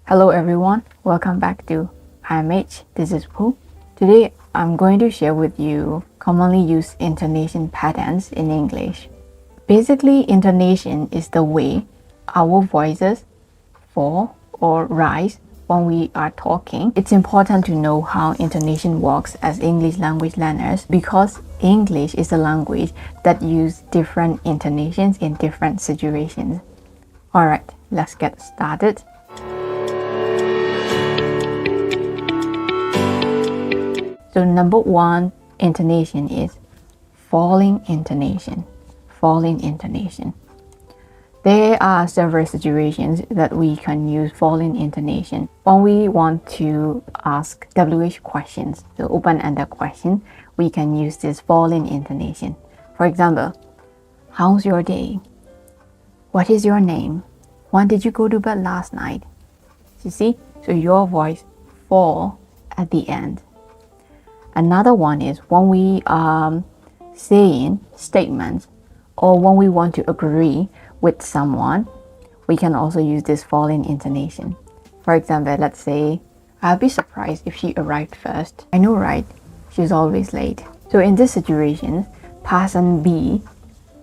Hello everyone, welcome back to IMH. This is Pooh. Today I'm going to share with you commonly used intonation patterns in English. Basically, intonation is the way our voices fall or rise when we are talking. It's important to know how intonation works as English language learners because English is a language that uses different intonations in different situations. Alright, let's get started. So number one intonation is falling intonation. Falling intonation. There are several situations that we can use falling intonation when we want to ask WH questions, so open-ended question. We can use this falling intonation. For example, how's your day? What is your name? When did you go to bed last night? You see, so your voice fall at the end. Another one is when we are saying statements or when we want to agree with someone, we can also use this falling intonation. For example, let's say, I'll be surprised if she arrived first. I know, right? She's always late. So in this situation, person B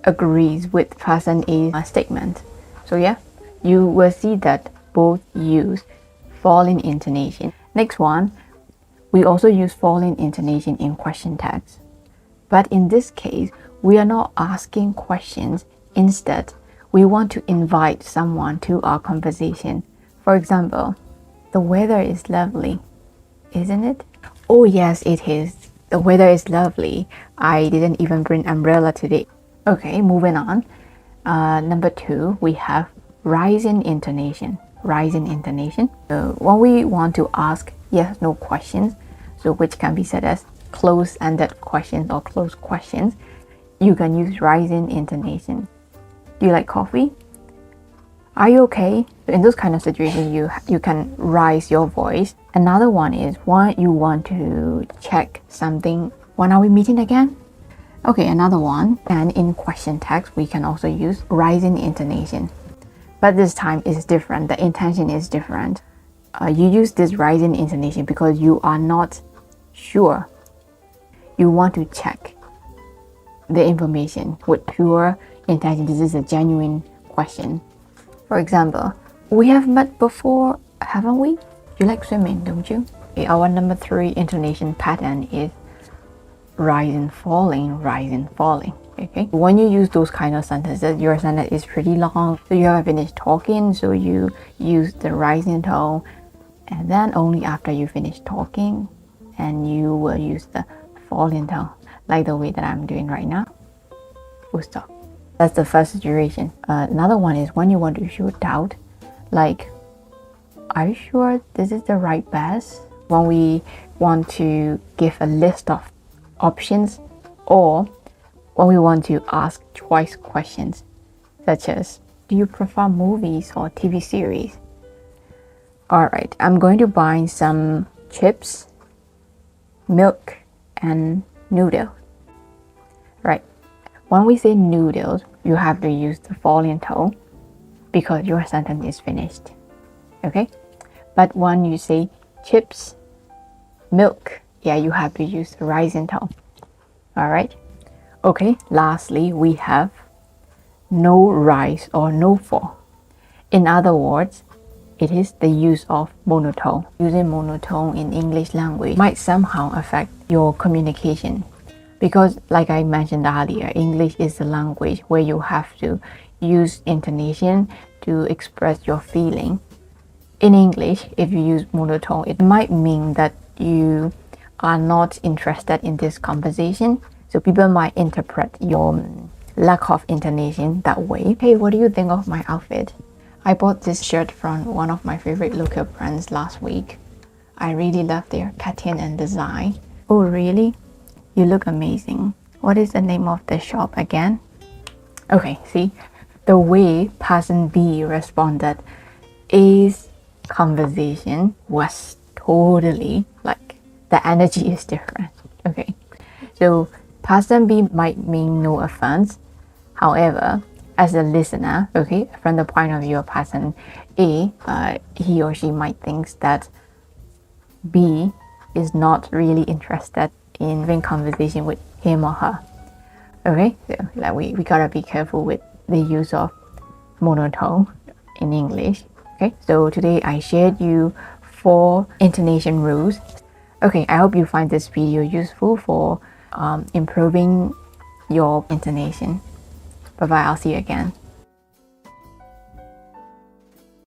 agrees with person A's statement. So yeah, you will see that both use falling intonation. Next one, we also use falling intonation in question tags. But in this case, we are not asking questions. Instead, we want to invite someone to our conversation. For example, the weather is lovely, isn't it? Oh yes, it is. The weather is lovely. I didn't even bring umbrella today. Okay, moving on. Number two, we have rising intonation. Rising intonation. So when we want to ask yes, no questions, so which can be said as close-ended questions or closed questions, you can use rising intonation. Do you like coffee? Are you okay? In those kind of situations, you can rise your voice. Another one is when you want to check something. When are we meeting again? Okay, another one. And in question text, we can also use rising intonation. But this time is different. The intention is different. You use this rising intonation because you are not sure. You want to check the information with pure intention. This is a genuine question. For example, we have met before, haven't we? You like swimming, don't you? Okay, our number three intonation pattern is rising, falling, rising, falling. Okay, when you use those kind of sentences, your sentence is pretty long, so you haven't finished talking, so you use the rising tone, and then only after you finish talking, and you will use the falling tone, like the way that I'm doing right now. Full stop. That's the first situation. Another one is when you want to show doubt, like, are you sure this is the right bus? When we want to give a list of options, or when we want to ask choice questions, such as, do you prefer movies or TV series? Alright, I'm going to buy some chips, milk, and noodles. Right. When we say noodles, you have to use the falling tone because your sentence is finished. Okay? But when you say chips, milk, yeah, you have to use the rising tone. Alright? Okay, lastly, we have no rise or no fall. In other words, it is the use of monotone. Using monotone in English language might somehow affect your communication because, like I mentioned earlier, English is a language where you have to use intonation to express your feeling. In English, if you use monotone, it might mean that you are not interested in this conversation. So people might interpret your lack of intonation that way. Hey, what do you think of my outfit? I bought this shirt from one of my favorite local brands last week. I really love their pattern and design. Oh really? You look amazing. What is the name of the shop again? Okay, see? The way person B responded A's conversation was totally like the energy is different. Okay, so person B might mean no offense. However, as a listener, okay, from the point of view of person A, he or she might think that B is not really interested in having conversation with him or her. Okay, so like we gotta be careful with the use of monotone in English. Okay, so today I shared you 4 intonation rules. Okay, I hope you find this video useful for improving your intonation. Bye bye, I'll see you again.